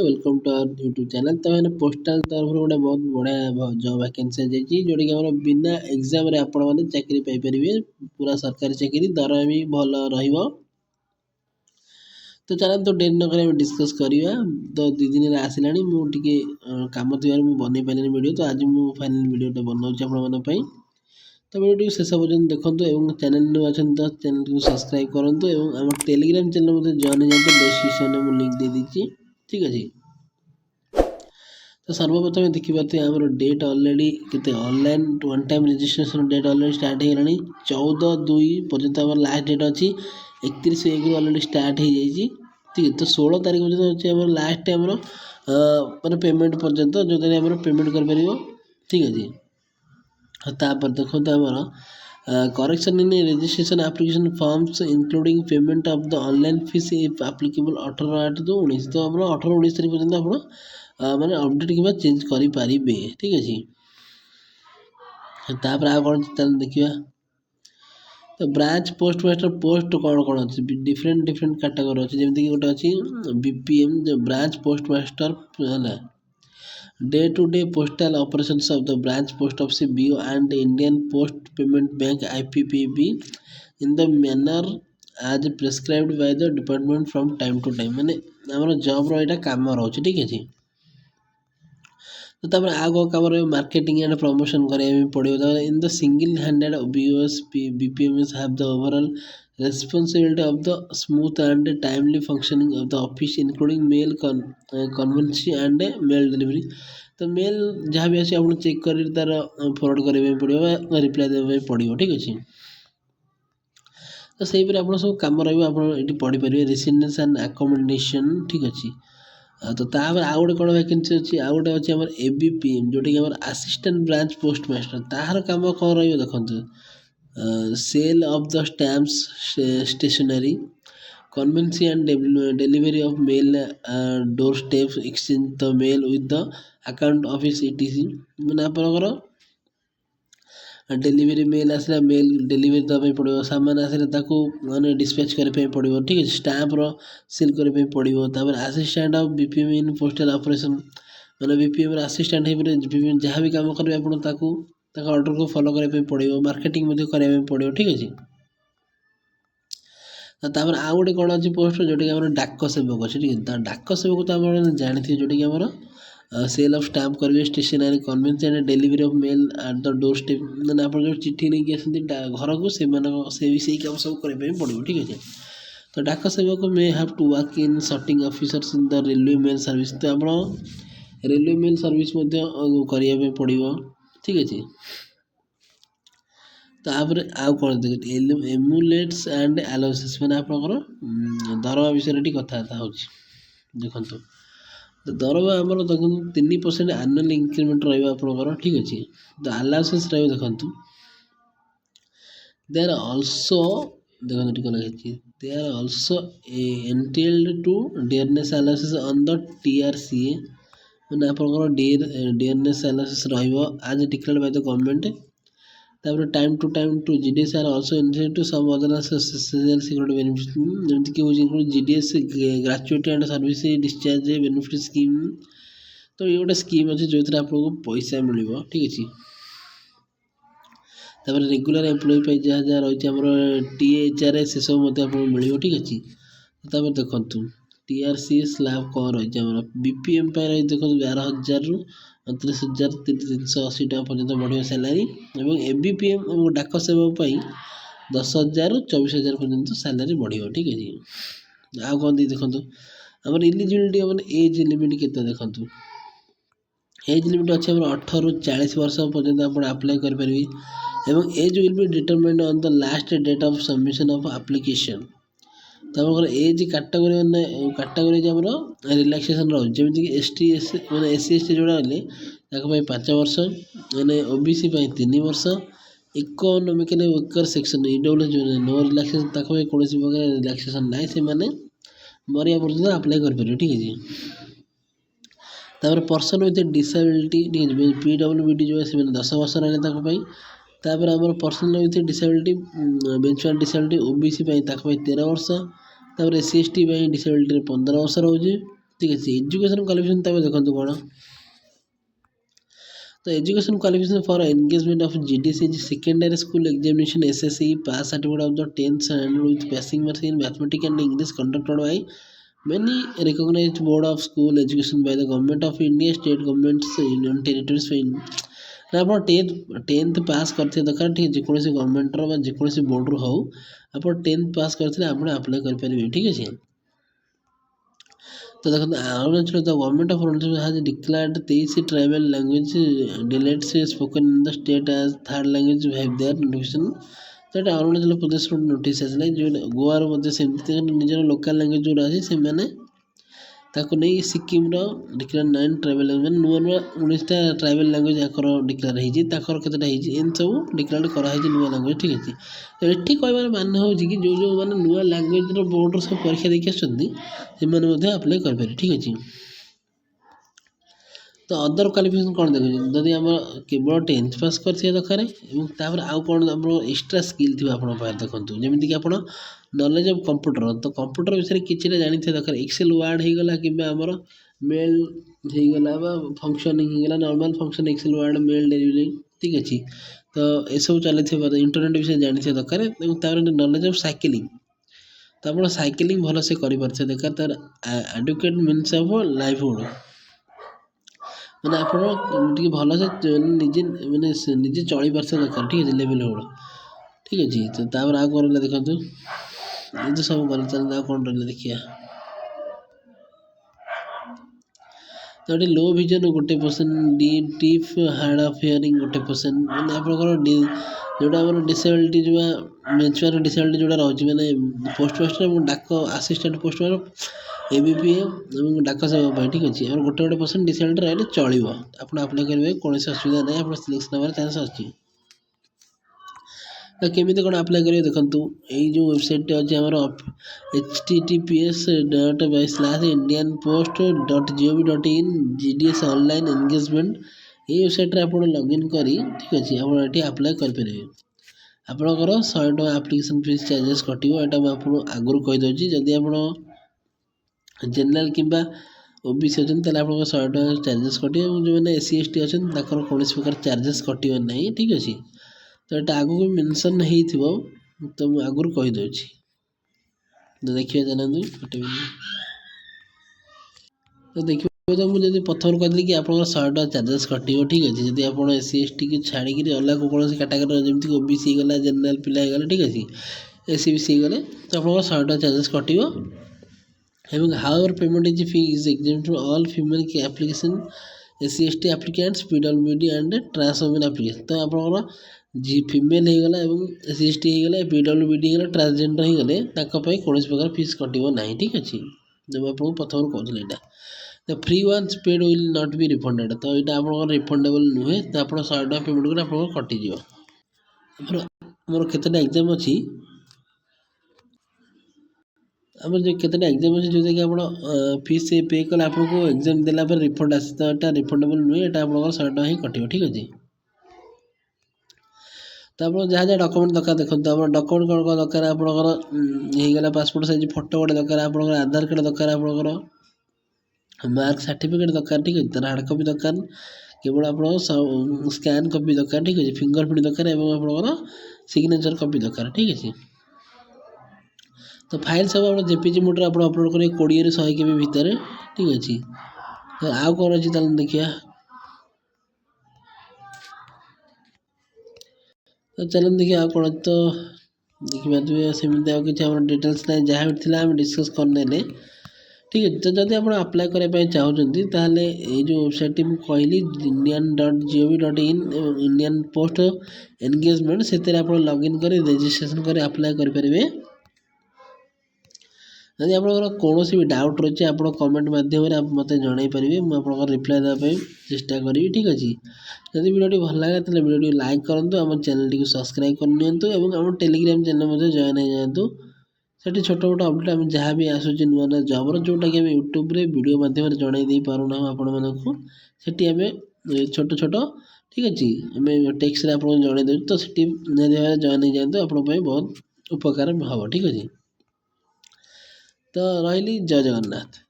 Welcome to our YouTube channel. तो मैंने postal तरफ गोटे बहुत बढ़िया जॉब वैकेंसी जाइए जोटा कि आम बिना एग्जाम आपण मैंने चाकरी पाइपर पूरा सरकारी चाकरी दरमा भी भल रही। तो चलो तो डेरी नक डिस्कस करवा। तो 2 दिन आसला मुझे कम थी बन पारे वीडियो। तो आज मुझे फाइनाल वीडियो बनाऊँ आप। तो वीडियो शेष पर्यटन देखूँ और चैनल न्यू अच्छा तो चैनल को सब्सक्राइब करूँ और आम टेलीग्राम चैनल मत जॉइन हो जाते डिस्क्रिप्शन में लिंक दे दीजिए। ठीक अच्छे। तो सर्वप्रथम देखिए आम डेट अलरेडी के online one time registration date already start हो 14/2 पर्यटन आम लास्ट डेट अच्छी 31/1 अलरेडी स्टार्ट हो जाए। ठीक है। तो 16 तारीख पर्यटन अच्छे आम लास्ट आम मैंने पेमेंट पर्यंत जो दिन पेमेंट कर। ठीक अच्छे। तापर देखो आमर correction in registration application forms including payment of the online fees if applicable 18/8 तो आप 18-19 तारीख पर्यंत आप मैंने अपडेट कि चेंज करें। ठीक अच्छे। तापर आ कौन देखा। तो ब्रांच पोस्ट मास्टर पोस्ट कौन कौन अच्छे डिफरेंट डिफरेंट कैटेगरी अच्छे जमीक गोटे अच्छी बीपीएम जो ब्रांच पोस्ट मास्टर है day to day postal operations of the branch post office BO and Indian post payment bank IPPB in the manner as prescribed by the department from time to time मैंने आम job रहा कम रोचे। ठीक अच्छे। तो आग कम marketing and promotion कराया पड़ो। In the single handed BOS BPMS have the overall responsibility of the smooth and timely functioning of the office including mail convenience and mail delivery। तो मेल जहाँ भी अच्छे आप चेक कर तार फरवर्ड करने पड़ो रिप्लाई देवाई पड़ो। ठीक अच्छे। तो सही आप सब कम रही पढ़ी पारे रेसिडेंस एंड अकोमोडेशन। ठीक अच्छे। तो तापर आउ गोटे कौन वैकेंसी अच्छी आउ गोटे अच्छे आम एबीपीएम जोटा कि असिस्टेंट ब्रांच पोस्ट मास्टर तार कम कौन रखु sale of the stamps stationery conveyance and delivery of mail doorstep exchange the mail with the account office etc मैंने आपंकर डेलीवरी मेल आसला मेल डेलीवरी देवाई पड़ो सामान आसला मैंने डिस्पैच करने पड़ो। ठीक है। स्टाम्पर सिल करने पड़ो। तापर assistant of BPM in postal operation मैंने बीपीएम असिस्टेंट हो जहाँ भी कम करेंगे आप ऑर्डर को फॉलो करने पड़ो मार्केटिंग करने पड़ो। ठीक अच्छे। तापर आउ गोटे कौन अच्छी पोस्ट जोटा कि डाक सेवक अच्छे। ठीक है। तो डाक सेवक तो आप जानते जोटा कि आम सेल ऑफ स्टाम्प करेंगे stationery conveyance and delivery of mail at the doorstep मैंने आप जो चिट्ठी नहीं आसती घर को से कम सब करने पड़ो। ठीक अच्छे। तो डाक सेवक may have to work in sorting officers in the railway mail service तो आप रेलवे मेल सर्विस करने पड़ो। ठीक अच्छे। तापर आउ कौन देख एमुलेट्स एंड अलाउंसेस मैंने आपंकर दरमा विषय कथबार्ता हो देखो। तो दरमा आमर देखो 3% आनुअल इंक्रीमेंट रहा। ठीक अच्छे। तो अलाउंसेस देखो दे आर ऑल्सो देखो लगे they are also entitled to dearness allowances on the TRCA मैंने आपंकर dearness allowances as declared by the government. तापर time to GDS are also incentive to some other social security benefit जमीक कि GDS gratuity and service discharge benefit scheme. तो ये गोटे scheme अच्छे जो आपको पैसा मिल। ठीक अच्छे। तापर रेगुलर एम्प्लॉय जहाँ जहाँ रही है टीएचआर से सब मिल। ठीक अच्छे। तापर देखो टीआरसी स्लैब कौन रही बीपीएम रही देखो 12,000 रु 29,380 टका पर्यटन बढ़िया सैलारी और एबीपीएम और डाक सेवक 10,000 रु 24,000 पर्यटन सैलारी बढ़ो। ठीक है। आउ कौन देखो आम इलिजिबिलिटी एज लिमिट के देखो एज लिमिट अच्छे 18 रु 40 वर्ष पर्यटन आप आप्लाय करेंगे और age will be determined on the last date of submission of application. तो आम एज कैटेगोरी रिलैक्सेशन रोज जमीक एसटी मैंने एससी एसटी जोड़ा हेल्ले 5 वर्ष मैंने ओबीसी 3 वर्ष economically weaker section EW no relaxation कौन प्रकार रिलैक्सेशन ना से मरिया पर्यटन आप्लाय कर। ठीक है। तापर पर्सन विथ डिसेबिलिटी पीडब्ल्यूडी जो है 10 वर्ष रही तापर आम पर्सन विथ डिसेबिलिटी बेंचुअल डिसेबिलिटी ओबीसी 13 वर्ष तापर एससी एसटी डिसेबिलिटी 15 वर्ष रोचे ठीक अच्छे। एजुकेशन क्वालिफिकेशन तब देखो कौन तो education qualification for engagement of GDC secondary school examination SSC pass certificate of the 10th standard with passing marks in mathematics and English conducted by many recognized board of school education by the government of India state governments union territories ना आप tenth pass करते दरकार ठीक जेकोसी गवर्नमेंटर जेकोसी board रु हूँ आप tenth pass करते आप आप्लाय करेंगे ठीक अच्छे। तो देखो Arunachal the government of Arunachal has declared 23 tribal language dialects spoken in the state as third language have their notification तो एटा अरुणाचल प्रदेश नोटिस आसला जो गोवा रो सेमती निजर लोकल लैंग्वेज जो अछि से माने ताको नहीं सिक्किम रो डिक्लेयर 9 ट्राइबल लैंग्वेज नुआ नुआ 19टा ट्राइबल लैंग्वेज याकर डिक्लेयर होईची ताकर केतटा होईची एन सब डिक्लेयर करा होईची नुआ लैंग्वेज ठीक अछि। तो एठी कहबार माने होउची कि जो जो माने नुआ लैंग्वेज रो बोर्ड रो सब परीक्षा देखि आछंती से माने मध्ये अप्लाई कर पारे ठीक अछि। तो अदर क्वालिफिकेशन कौन देखो जदि आम केवल 10th पास कर दरकार और आउ कौन आप एक्सट्रा स्किल थी आप देखो जमीक आप नॉलेज ऑफ कंप्यूटर तो कंप्यूटर विषय किसी जानी दरकार एक्सेल वर्ड होगा कि आमर मेल होगा फंक्शनिंग होगा normal function Excel Word mail delivery ठीक अच्छे। तो ये सब चली इंटरनेट विषय जानी दरकार नॉलेज ऑफ साइकिलिंग तो आप साइकिलिंग भल से कर दरकार तार एडुकेट मीन्स ऑफ लाइवहुड मैंने आप भल से निजे मैंने निजे चली पार्थ दरकार ठीक है लेवल हुड ठीक अच्छे। तो तापर आ कौन देखो ये तो सब गल चल कौन रहा देखिए तो ये लो विजन गोटे percent deaf hard of hearing गोटे पर्सेंट मैंने आप जोटा आम डिसेबिलिटी जो मेचुअर डिसेबिलिटी जोटा रोचे मैंने पोस्ट मास्टर डाक आसिस्टेंट पोस्ट एबीपी डाक सेवा ठीक अच्छे और गोटे गोटे पर्सेंट डिसेबिलिटी रही चलो आप आप्लाय करेंगे कौन असुविधा नहीं आप सिलेक्शन हमारे चांस अच्छी। तो केमी कौन आप्लाय करेंगे देखो यही जो वेबसाइट अच्छे आम https://indianpost.gov.in GDS ऑनलाइन एंगेजमेंट ये वेबसाइट आप लॉगिन करी ठीक अच्छे आप ये आप्लाय करेंगे आपंकर 100 टका आप्लिकेसन फीस चार्जेस कटो यहाँ मुझे आगुरी कहीदे जदि आप जनरल कि ओबीसी अच्छे आप 100 टका चार्जेस कटे जो मैंने एससी एसटी अच्छे कौन प्रकार चार्जेस कटो ना ठीक अच्छे। तो यहाँ आगू मेनसन हो तो मुझे आगुरी कहीदे तो देखिए जानते तो देखिए तो मुझे प्रथम कहती कि आप 100 टका चार्जेस कटो ठीक अच्छे जब आप एससी एसटी की छाड़ी अलग कौन कैटेगरी जमीक ओबीसी गला जनरल पिला ठीक अच्छे एससी बीसी गले तो आप 100 टका चार्जेस कटो however payment is fee is exempt from all female application SC ST applicants PWD and trans women application तो आप जी फीमेल होगला SC ST होगला PWD होगला ट्रांसजेंडर होगले कौन प्रकार फीस कटो ना ठीक अच्छे जब आपको प्रथम कहूँ यहाँ तो free once paid will not be refunded तो यहाँ आप रिफंडेबल नुहे तो आप 100 टका पेमेंट करें आप कटिज मोर केतटा एग्जाम अच्छी आम जो केतटा एग्जाम अच्छे जो कि आप फीस पे कले आपको एग्जाम देला रिफंड आसे तो यहाँ रिफंडेबल नुहे यहाँ आप 100 टका ही कटो ठीक अच्छे। तो आप जहाँ जहाँ डॉक्यूमेंट दरकार देखो आप डॉक्यूमेंट कौन कौन दरकार आपगला पासपोर्ट साइज फोटो गोटे दरकार आप आधार कार्ड दरकार आप मार्क सर्टिफिकेट दरकार ठीक है हार्ड कॉपी दरकार केवल आप स्कैन कॉपी दरकार ठीक अच्छे फिंगरप्रिंट दरकार आप सिग्नेचर कॉपी दरकार ठीक अच्छे। तो फाइल सब आप जेपीजी मोड आप अपलोड करेंगे 20 ରୁ 100 KB भितर ठीक अच्छे। तो आउ कौन अच्छी देखिए तो चलन देखिए आ कौन तो देखिए सेमती आ कि डिटेल्स ना जहाँ भी थी आम डिस्कस करने ठीक है। तो जब आप अप्लाई करने चाहते ताहले ये जो वेबसाइट मुझे कहली indian.gov.in इंडियन पोस्ट एंगेजमेंट से आप लॉगिन कर रजिस्ट्रेशन कर अप्लाई करेंगे। यदि आप कौन भी डाउट रही है आप कमेंट माध्यम आप मत जन पारे मुझे रिप्लाई देवाई चेष्टा करी ठीक अच्छे। जब वीडियो भल लगे तो वीडियो लाइक करूँ आम चैनल टी सब्सक्राइब करनी और आम टेलीग्राम चैनल जॉइन हो जातु से छोट छोट अपडेट आम जहाँ भी आसूँ नुआ नुआ जबर जोटा कि यूट्यूब वीडियो माध्यम जन दे पारूना आपण मानक से आम छोट छोट ठीक अच्छे आम टेक्स आप जन दूँ तो से जॉइन हो जातु आप बहुत उपकार हम ठीक अच्छे। तो रही जय जगन्नाथ।